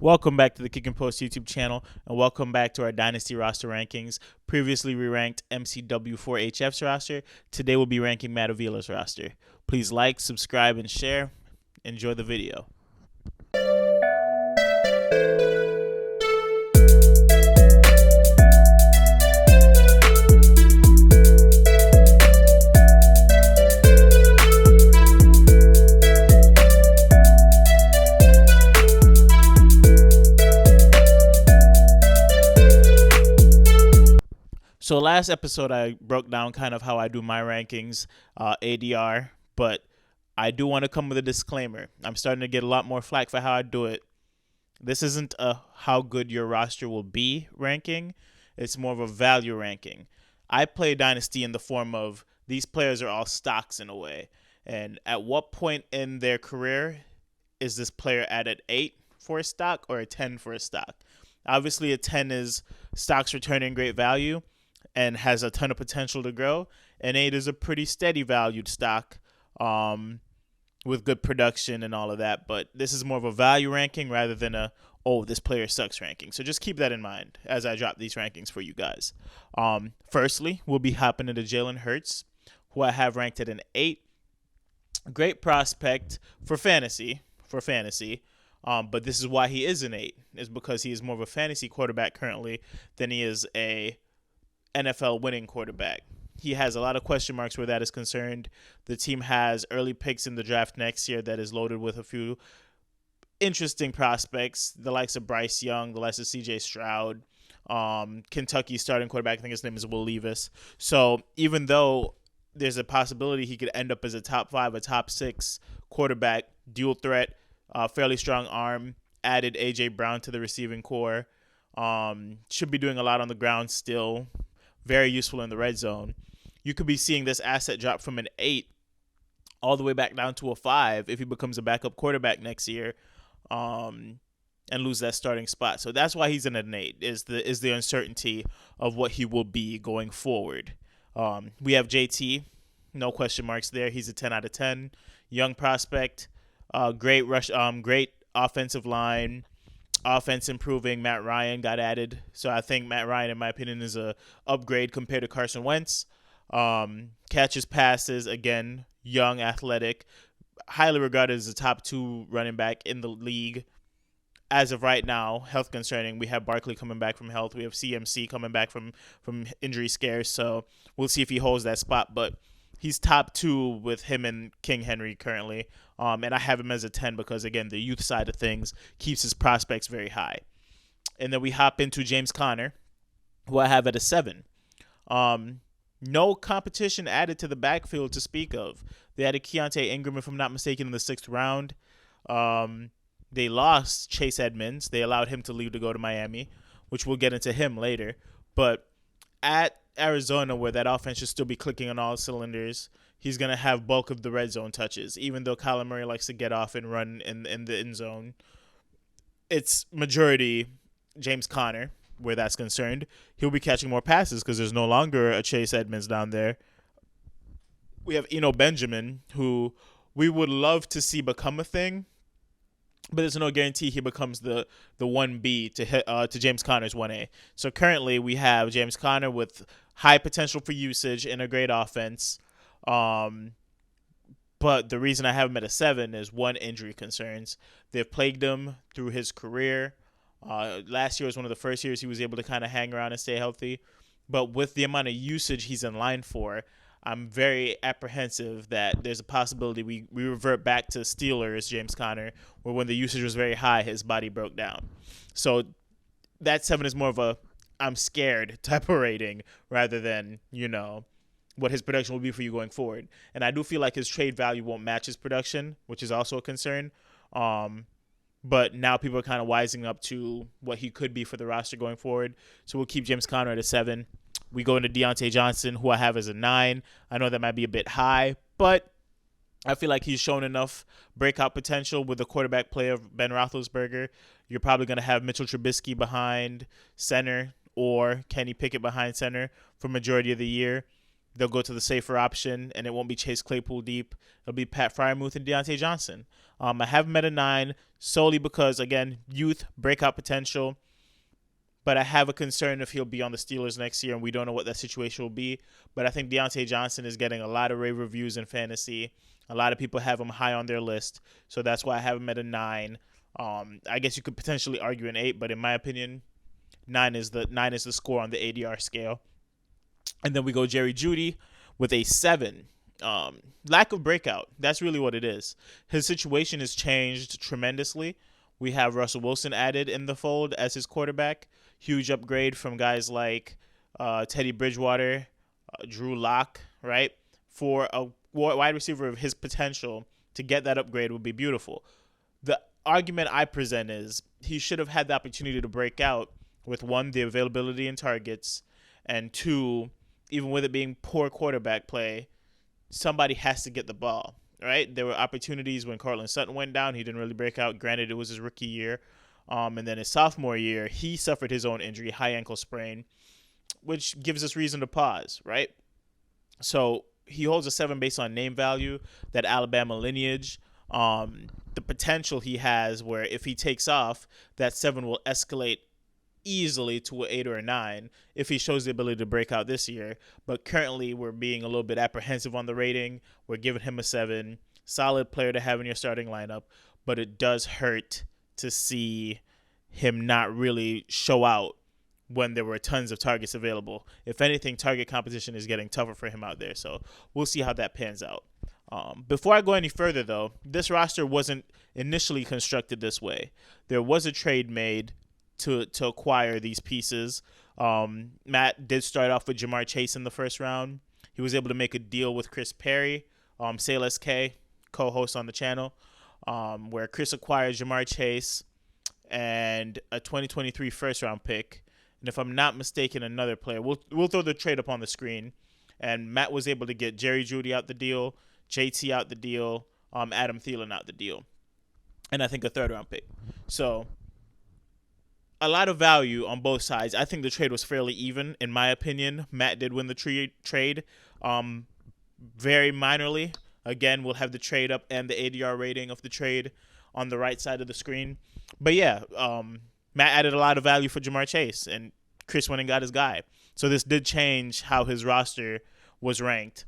Welcome back to the KickNPost YouTube channel, and welcome back to our Dynasty roster rankings. Previously, we ranked MCW4HF's roster. Today, we'll be ranking Matt Avila's roster. Please like, subscribe, and share. Enjoy the video. So last episode, I broke down kind of how I do my rankings, ADR, but I do want to come with a disclaimer. I'm starting to get a lot more flack for how I do it. This isn't a how good your roster will be ranking. It's more of a value ranking. I play Dynasty in the form of these players are all stocks in a way. And at what point in their career is this player at an 8 for a stock or a 10 for a stock? Obviously, a 10 is stocks returning great value and has a ton of potential to grow. And 8 is a pretty steady valued stock with good production and all of that. But this is more of a value ranking rather than this player sucks ranking. So just keep that in mind as I drop these rankings for you guys. Firstly, we'll be hopping into Jalen Hurts, who I have ranked at an 8. Great prospect for fantasy. But this is why he is an 8, is because he is more of a fantasy quarterback currently than he is a NFL winning quarterback. He has a lot of question marks where that is concerned. The team has early picks in the draft next year that is loaded with a few interesting prospects, the likes of Bryce Young, the likes of CJ Stroud, Kentucky starting quarterback, I think his name is Will Levis. So even though there's a possibility he could end up as a top 5, a top 6 quarterback, dual threat, fairly strong arm, added A.J. Brown to the receiving core, should be doing a lot on the ground still, very useful in the red zone. You could be seeing this asset drop from an 8 all the way back down to a 5 if he becomes a backup quarterback next year and lose that starting spot. So that's why he's in an 8, is the uncertainty of what he will be going forward. We have JT, no question marks there. He's a 10 out of 10. Young prospect, great rush, great offensive line. Offense improving. Matt Ryan got added. So I think Matt Ryan, in my opinion, is a upgrade compared to Carson Wentz. Catches passes, again, young, athletic, highly regarded as a top 2 running back in the league. As of right now, health concerning, we have Barkley coming back from health. We have CMC coming back from injury scares. So we'll see if he holds that spot. But he's top 2 with him and King Henry currently. And I have him as a 10 because, again, the youth side of things keeps his prospects very high. And then we hop into James Conner, who I have at a 7. No competition added to the backfield to speak of. They added Keontae Ingram, if I'm not mistaken, in the 6th round. They lost Chase Edmonds. They allowed him to leave to go to Miami, which we'll get into him later. But at Arizona, where that offense should still be clicking on all cylinders, he's going to have bulk of the red zone touches, even though Kyler Murray likes to get off and run in the end zone. It's majority James Conner, where that's concerned. He'll be catching more passes because there's no longer a Chase Edmonds down there. We have Eno Benjamin, who we would love to see become a thing, but there's no guarantee he becomes the 1B to James Conner's 1A. So currently we have James Conner with high potential for usage and a great offense. But the reason I have him at a 7 is, one, injury concerns. They've plagued him through his career. Last year was one of the first years he was able to kind of hang around and stay healthy. But with the amount of usage he's in line for, I'm very apprehensive that there's a possibility we revert back to Steelers James Conner, where when the usage was very high, his body broke down. So that 7 is more of a I'm scared type of rating rather than, what his production will be for you going forward. And I do feel like his trade value won't match his production, which is also a concern. But now people are kind of wising up to what he could be for the roster going forward. So we'll keep James Conner at a 7. We go into Deontay Johnson, who I have as a 9. I know that might be a bit high, but I feel like he's shown enough breakout potential with the quarterback play of Ben Roethlisberger. You're probably going to have Mitchell Trubisky behind center or Kenny Pickett behind center for majority of the year. they'll go to the safer option, and it won't be Chase Claypool deep. It'll be Pat Fryermuth and Deontay Johnson. I have him at a 9 solely because, again, youth, breakout potential. But I have a concern if he'll be on the Steelers next year, and we don't know what that situation will be. But I think Deontay Johnson is getting a lot of rave reviews in fantasy. A lot of people have him high on their list, so that's why I have him at a 9. I guess you could potentially argue an 8, but in my opinion, 9 is the score on the ADR scale. And then we go Jerry Jeudy with a 7. Lack of breakout. That's really what it is. His situation has changed tremendously. We have Russell Wilson added in the fold as his quarterback. Huge upgrade from guys like Teddy Bridgewater, Drew Lock, right? For a wide receiver of his potential, to get that upgrade would be beautiful. The argument I present is he should have had the opportunity to break out with, 1, the availability in targets, and 2, even with it being poor quarterback play, somebody has to get the ball, right? There were opportunities when Cortland Sutton went down. He didn't really break out. Granted, it was his rookie year. And then his sophomore year, he suffered his own injury, high ankle sprain, which gives us reason to pause, right? So he holds a 7 based on name value, that Alabama lineage, the potential he has where if he takes off, that 7 will escalate easily to an 8 or a 9 if he shows the ability to break out this year. But currently we're being a little bit apprehensive on the rating. We're giving him a 7. Solid player to have in your starting lineup, but it does hurt to see him not really show out when there were tons of targets available. If anything, target competition is getting tougher for him out there. So we'll see how that pans out. Before I go any further, though, this roster wasn't initially constructed this way. There was a trade made to acquire these pieces. Matt did start off with Jamar Chase in the first round. He was able to make a deal with Chris Perry, Sale SK, co-host on the channel, where Chris acquired Jamar Chase and a 2023 first-round pick. And if I'm not mistaken, another player. We'll throw the trade up on the screen. And Matt was able to get Jerry Jeudy out the deal, JT out the deal, Adam Thielen out the deal, and I think a third-round pick. So a lot of value on both sides. I think the trade was fairly even, in my opinion. Matt did win the trade very minorly. Again, we'll have the trade up and the ADR rating of the trade on the right side of the screen. But yeah, Matt added a lot of value for Jamar Chase, and Chris went and got his guy. So this did change how his roster was ranked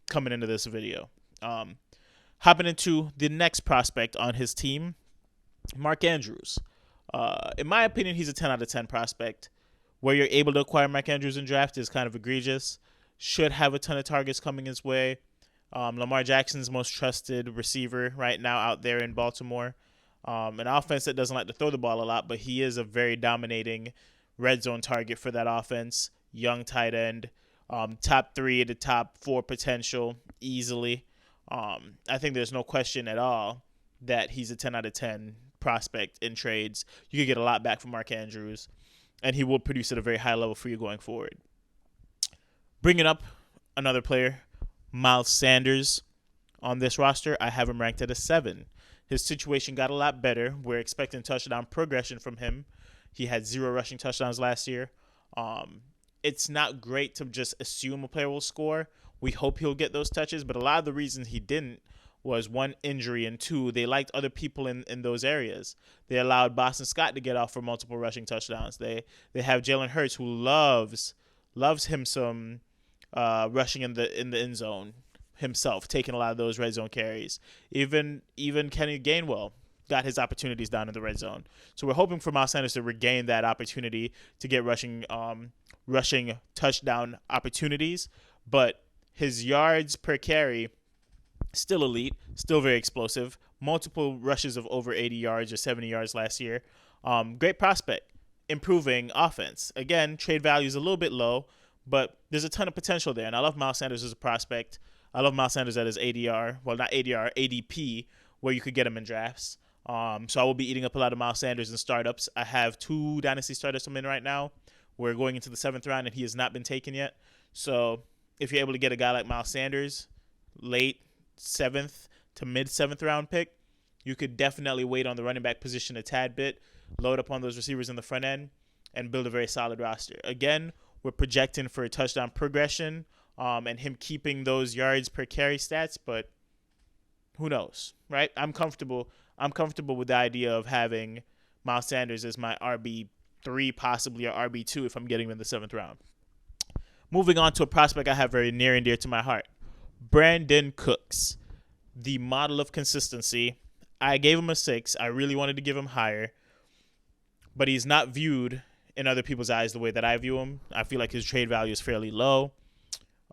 coming into this video. Hopping into the next prospect on his team, Mark Andrews. In my opinion, he's a 10 out of 10 prospect. Where you're able to acquire Mark Andrews in draft is kind of egregious. Should have a ton of targets coming his way. Lamar Jackson's most trusted receiver right now out there in Baltimore. An offense that doesn't like to throw the ball a lot, but he is a very dominating red zone target for that offense. Young tight end. Top 3 to top 4 potential easily. I think there's no question at all that he's a 10 out of 10 prospect in trades. You could get a lot back from Mark Andrews, and he will produce at a very high level for you going forward. Bringing up another player, Miles Sanders. On this roster, I have him ranked at a 7. His situation got a lot better. We're expecting touchdown progression from him. He had 0 rushing touchdowns last year. It's not great to just assume a player will score. We hope he'll get those touches, but a lot of the reasons he didn't was 1, injury, and 2, they liked other people in those areas. They allowed Boston Scott to get off for multiple rushing touchdowns. They have Jalen Hurts, who loves him some rushing in the end zone himself, taking a lot of those red zone carries. Even Kenny Gainwell got his opportunities down in the red zone. So we're hoping for Miles Sanders to regain that opportunity to get rushing touchdown opportunities, but his yards per carry, still elite, still very explosive. Multiple rushes of over 80 yards or 70 yards last year. Great prospect, improving offense. Again, trade value is a little bit low, but there's a ton of potential there, and I love Miles Sanders as a prospect. I love Miles Sanders at his ADR, well, not ADR, ADP, where you could get him in drafts. So I will be eating up a lot of Miles Sanders in startups. I have 2 Dynasty startups I'm in right now. We're going into the 7th round, and he has not been taken yet. So if you're able to get a guy like Miles Sanders, late 7th to mid 7th round pick, you could definitely wait on the running back position a tad bit, load up on those receivers in the front end, and build a very solid roster. Again, we're projecting for a touchdown progression and him keeping those yards per carry stats, but who knows, right? I'm comfortable with the idea of having Miles Sanders as my RB3, possibly, or RB2 if I'm getting him in the 7th round. Moving on to a prospect I have very near and dear to my heart, Brennan Cooks, the model of consistency. I gave him a 6. I really wanted to give him higher, but he's not viewed in other people's eyes the way that I view him. I feel like his trade value is fairly low.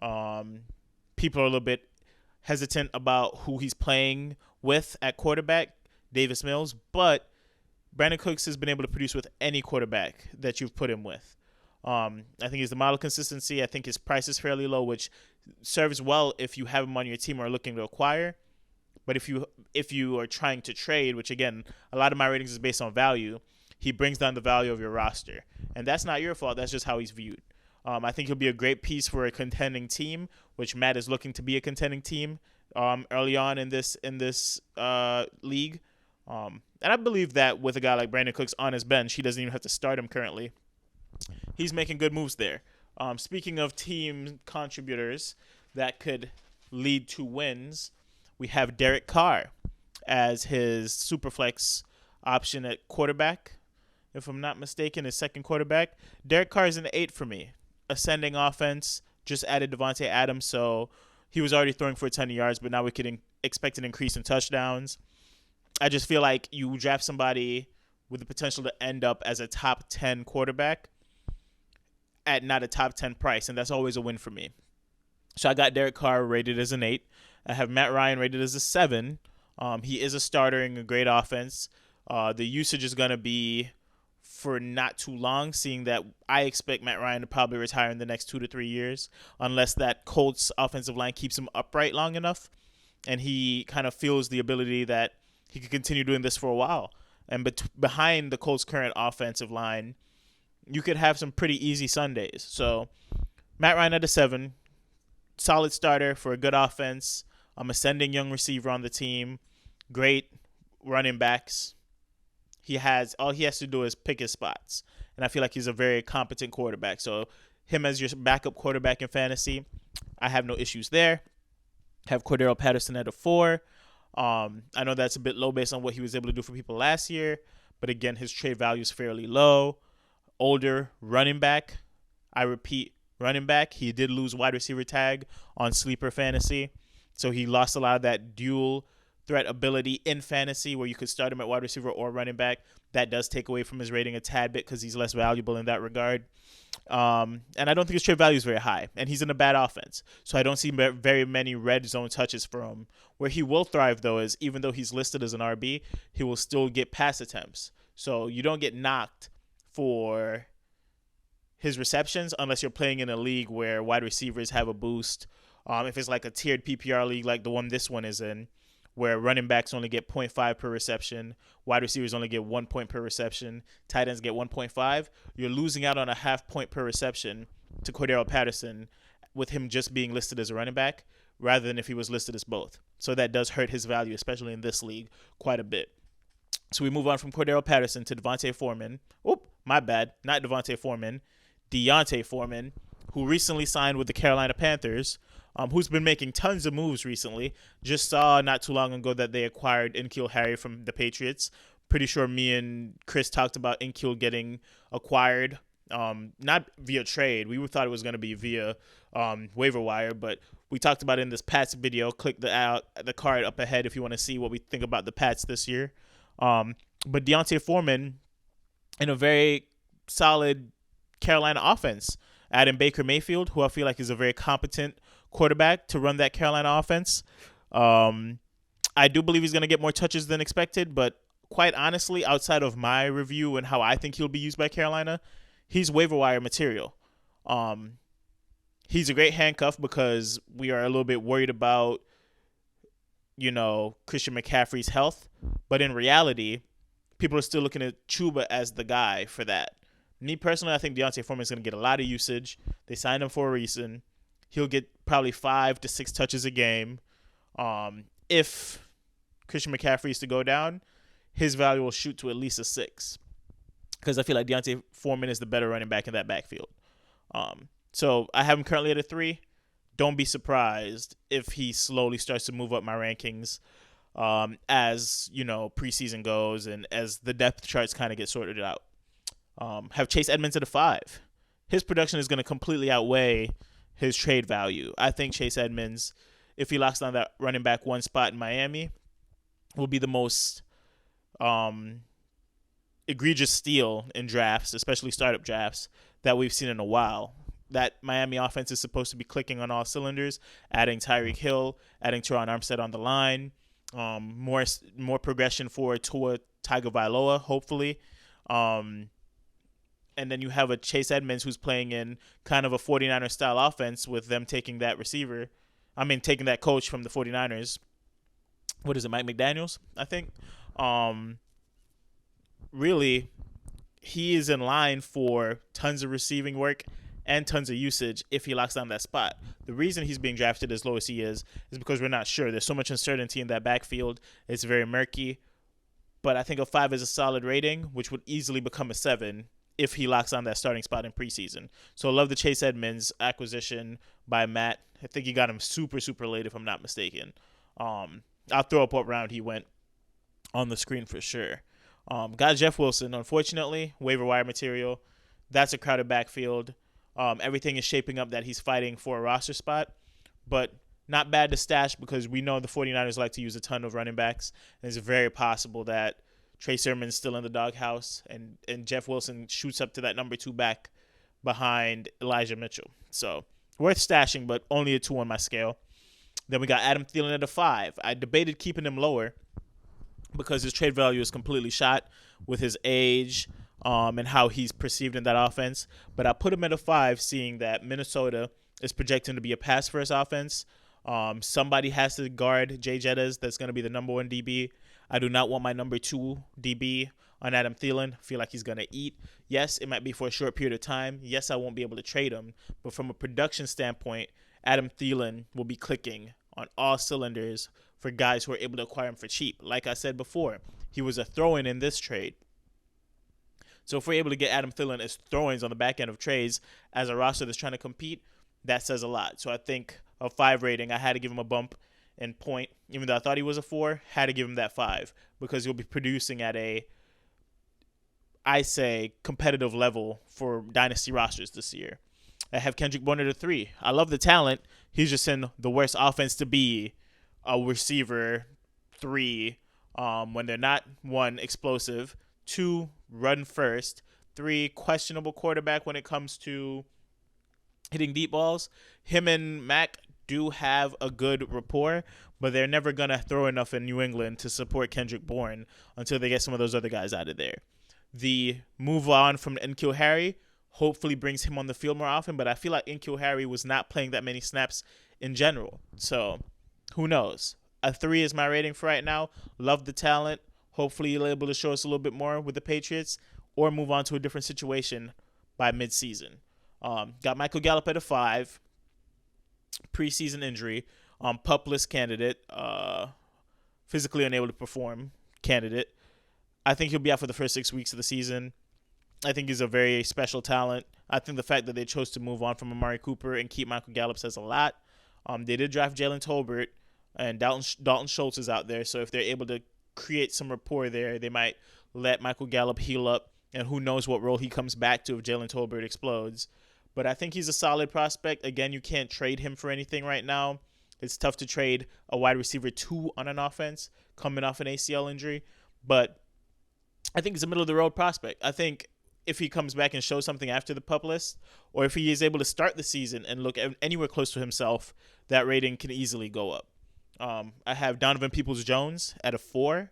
People are a little bit hesitant about who he's playing with at quarterback, Davis Mills, but Brennan Cooks has been able to produce with any quarterback that you've put him with. I think he's the model of consistency. I think his price is fairly low, which serves well if you have him on your team or are looking to acquire. But if you are trying to trade, which again, a lot of my ratings is based on value, he brings down the value of your roster. And that's not your fault. That's just how he's viewed. I think he'll be a great piece for a contending team, which Matt is looking to be a contending team early on in this league. And I believe that with a guy like Brennan Cooks on his bench, he doesn't even have to start him currently. He's making good moves there. Speaking of team contributors that could lead to wins, we have Derek Carr as his superflex option at quarterback. If I'm not mistaken, his second quarterback. Derek Carr is an 8 for me. Ascending offense, just added Devontae Adams, so he was already throwing for a ton of yards, but now we could expect an increase in touchdowns. I just feel like you draft somebody with the potential to end up as a top 10 quarterback at not a top 10 price, and that's always a win for me. So I got Derek Carr rated as an 8. I have Matt Ryan rated as a 7. He is a starter in a great offense. The usage is going to be for not too long, seeing that I expect Matt Ryan to probably retire in the next 2 to 3 years, unless that Colts offensive line keeps him upright long enough, and he kind of feels the ability that he could continue doing this for a while. And behind the Colts' current offensive line, you could have some pretty easy Sundays. So Matt Ryan at a 7, solid starter for a good offense. Ascending young receiver on the team, great running backs. All he has to do is pick his spots, and I feel like he's a very competent quarterback. So him as your backup quarterback in fantasy, I have no issues there. Have Cordero Patterson at a 4. I know that's a bit low based on what he was able to do for people last year, but again, his trade value is fairly low. Older running back. I repeat, running back. He did lose wide receiver tag on Sleeper Fantasy, so he lost a lot of that dual threat ability in fantasy where you could start him at wide receiver or running back. That does take away from his rating a tad bit because he's less valuable in that regard. And I don't think his trade value is very high, and he's in a bad offense. So I don't see very many red zone touches for him. Where he will thrive, though, is even though he's listed as an RB, he will still get pass attempts. So you don't get knocked for his receptions unless you're playing in a league where wide receivers have a boost. If it's like a tiered PPR league like the one this one is in, where running backs only get 0.5 per reception, wide receivers only get 1 point per reception, tight ends get 1.5, you're losing out on a half point per reception to Cordero Patterson with him just being listed as a running back rather than if he was listed as both. So that does hurt his value, especially in this league, quite a bit. So we move on from Cordero Patterson to Devonta Foreman. Oop, my bad, not Devonta Foreman. Deontay Foreman, who recently signed with the Carolina Panthers, who's been making tons of moves recently. Just saw not too long ago that they acquired N'Keal Harry from the Patriots. Pretty sure me and Chris talked about N'Keal getting acquired, not via trade. We thought it was going to be via waiver wire, but we talked about it in this Pats video. Click the card up ahead if you want to see what we think about the Pats this year. But Deontay Foreman in a very solid Carolina offense. Adding Baker Mayfield, who I feel like is a very competent quarterback to run that Carolina offense. I do believe he's going to get more touches than expected, but quite honestly, outside of my review and how I think he'll be used by Carolina, he's waiver wire material. He's a great handcuff because we are a little bit worried about, Christian McCaffrey's health. But in reality, people are still looking at Chuba as the guy for that. Me personally, I think Deontay Foreman is going to get a lot of usage. They signed him for a reason. He'll get probably 5 to 6 touches a game. If Christian McCaffrey is to go down, his value will shoot to at least a 6. Because I feel like Deontay Foreman is the better running back in that backfield. So I have him currently at a 3. don't be surprised if he slowly starts to move up my rankings as, preseason goes and as the depth charts kind of get sorted out. Have Chase Edmonds at a 5. His production is going to completely outweigh his trade value. I think Chase Edmonds, if he locks down that running back 1 spot in Miami, will be the most egregious steal in drafts, especially startup drafts, that we've seen in a while. That Miami offense is supposed to be clicking on all cylinders, adding Tyreek Hill, adding Teron Armstead on the line, more progression for Tua Tagovailoa, hopefully. And then you have a Chase Edmonds who's playing in kind of a 49er-style offense with them taking that coach from the 49ers. What is it, Mike McDaniels, I think? Really, he is in line for tons of receiving work and tons of usage if he locks down that spot. The reason he's being drafted as low as he is because we're not sure. There's so much uncertainty in that backfield. It's very murky. But I think a 5 is a solid rating, which would easily become a 7 if he locks on that starting spot in preseason. So I love the Chase Edmonds acquisition by Matt. I think he got him super, super late if I'm not mistaken. I'll throw up what round he went on the screen for sure. Got Jeff Wilson, unfortunately, waiver wire material. That's a crowded backfield. Everything is shaping up that he's fighting for a roster spot, but not bad to stash because we know the 49ers like to use a ton of running backs, and it's very possible that Trey Sermon's still in the doghouse, and Jeff Wilson shoots up to that number 2 back behind Elijah Mitchell. So worth stashing, but only a 2 on my scale. Then we got Adam Thielen at a 5. I debated keeping him lower because his trade value is completely shot with his age and how he's perceived in that offense. But I put him at a 5, seeing that Minnesota is projecting to be a pass-first offense. Somebody has to guard Jay Jettas. That's going to be the number 1 DB. I do not want my number 2 DB on Adam Thielen. I feel like he's going to eat. Yes, it might be for a short period of time. Yes, I won't be able to trade him. But from a production standpoint, Adam Thielen will be clicking on all cylinders for guys who are able to acquire him for cheap. Like I said before, he was a throw-in in this trade. So if we're able to get Adam Thielen as throw-ins on the back end of trades as a roster that's trying to compete, that says a lot. So I think a 5 rating, I had to give him a bump in point. Even though I thought he was a 4, had to give him that 5 because he'll be producing at a, I say, competitive level for Dynasty rosters this year. I have Kendrick Bourne at a 3. I love the talent. He's just in the worst offense to be a receiver 3 when they're not, 1, explosive, 2, run first, 3, questionable quarterback when it comes to hitting deep balls. Him and Mac do have a good rapport, but they're never going to throw enough in New England to support Kendrick Bourne until they get some of those other guys out of there. The move on from N'Keal Harry hopefully brings him on the field more often, but I feel like N'Keal Harry was not playing that many snaps in general. So who knows? A 3 is my rating for right now. Love the talent. Hopefully you're able to show us a little bit more with the Patriots or move on to a different situation by midseason. Got Michael Gallup at a 5. Preseason injury. PUP list candidate. Physically unable to perform candidate. I think he'll be out for the first 6 weeks of the season. I think he's a very special talent. I think the fact that they chose to move on from Amari Cooper and keep Michael Gallup says a lot. They did draft Jalen Tolbert, and Dalton Schultz is out there. So if they're able to create some rapport there, they might let Michael Gallup heal up, and who knows what role he comes back to if Jalen Tolbert explodes. But I think he's a solid prospect. Again, you can't trade him for anything right now. It's tough to trade a wide receiver 2 on an offense coming off an ACL injury. But I think he's a middle-of-the-road prospect. I think if he comes back and shows something after the PUP list, or if he is able to start the season and look anywhere close to himself, that rating can easily go up. I have Donovan Peoples-Jones at a 4.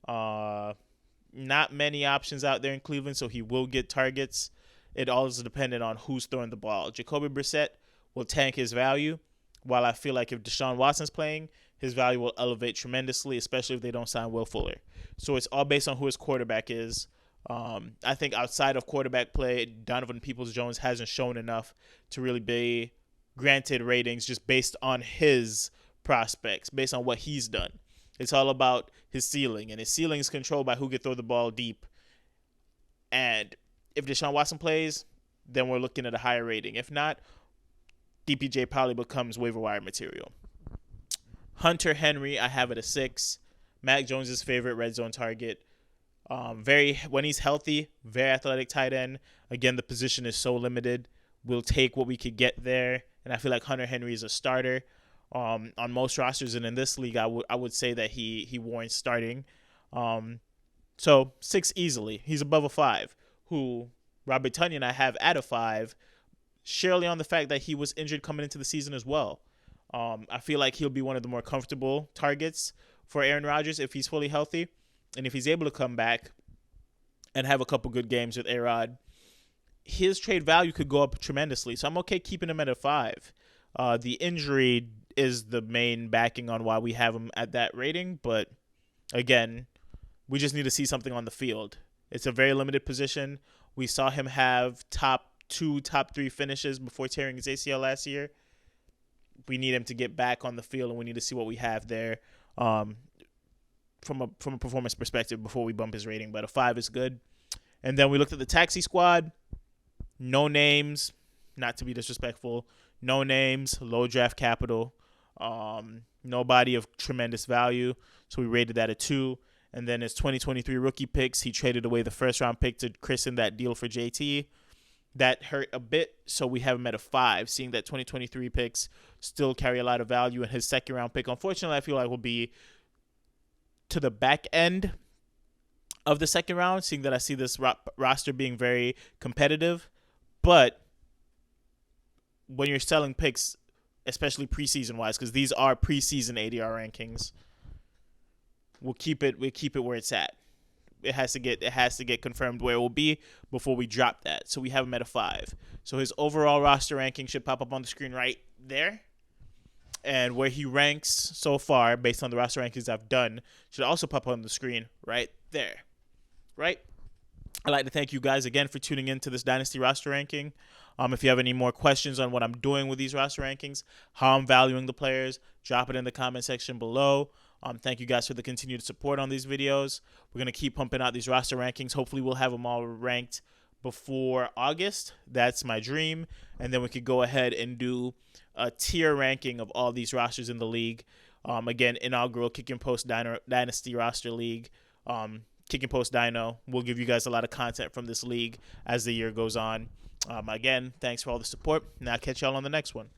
Not many options out there in Cleveland, so he will get targets. It all is dependent on who's throwing the ball. Jacoby Brissett will tank his value, while I feel like if Deshaun Watson's playing, his value will elevate tremendously, especially if they don't sign Will Fuller. So it's all based on who his quarterback is. I think outside of quarterback play, Donovan Peoples-Jones hasn't shown enough to really be granted ratings just based on his prospects, based on what he's done. It's all about his ceiling, and his ceiling is controlled by who can throw the ball deep. And if Deshaun Watson plays, then we're looking at a higher rating. If not, DPJ probably becomes waiver wire material. Hunter Henry, I have it a 6. Mac Jones's favorite red zone target. When he's healthy, very athletic tight end. Again, the position is so limited. We'll take what we could get there, and I feel like Hunter Henry is a starter on most rosters, and in this league, I would say that he warrants starting. So 6 easily. He's above a 5. Who Robert Tonyan I have at a 5, surely on the fact that he was injured coming into the season as well. I feel like he'll be one of the more comfortable targets for Aaron Rodgers if he's fully healthy. And if he's able to come back and have a couple good games with A-Rod, his trade value could go up tremendously. So I'm okay keeping him at a 5. The injury is the main backing on why we have him at that rating. But again, we just need to see something on the field. It's a very limited position. We saw him have top 2, top 3 finishes before tearing his ACL last year. We need him to get back on the field, and we need to see what we have there from a performance perspective before we bump his rating. But a 5 is good. And then we looked at the taxi squad. No names, not to be disrespectful. No names, low draft capital. Nobody of tremendous value. So we rated that a 2. And then his 2023 rookie picks, he traded away the first-round pick to christen that deal for JT. That hurt a bit, so we have him at a 5, seeing that 2023 picks still carry a lot of value. And his second-round pick, unfortunately, I feel like will be to the back end of the second round, seeing that I see this roster being very competitive. But when you're selling picks, especially preseason-wise, because these are preseason ADR rankings, we'll keep it where it's at. It has to get confirmed where it will be before we drop that. So we have him at a 5. So his overall roster ranking should pop up on the screen right there. And where he ranks so far, based on the roster rankings I've done, should also pop on the screen right there. Right? I'd like to thank you guys again for tuning in to this Dynasty roster ranking. If you have any more questions on what I'm doing with these roster rankings, how I'm valuing the players, drop it in the comment section below. Thank you guys for the continued support on these videos. We're going to keep pumping out these roster rankings. Hopefully we'll have them all ranked before August. That's my dream. And then we could go ahead and do a tier ranking of all these rosters in the league. Again, inaugural KickNPost Dyno Dynasty roster league. KickNPost Dyno. We'll give you guys a lot of content from this league as the year goes on. Again, thanks for all the support, and I'll catch y'all on the next one.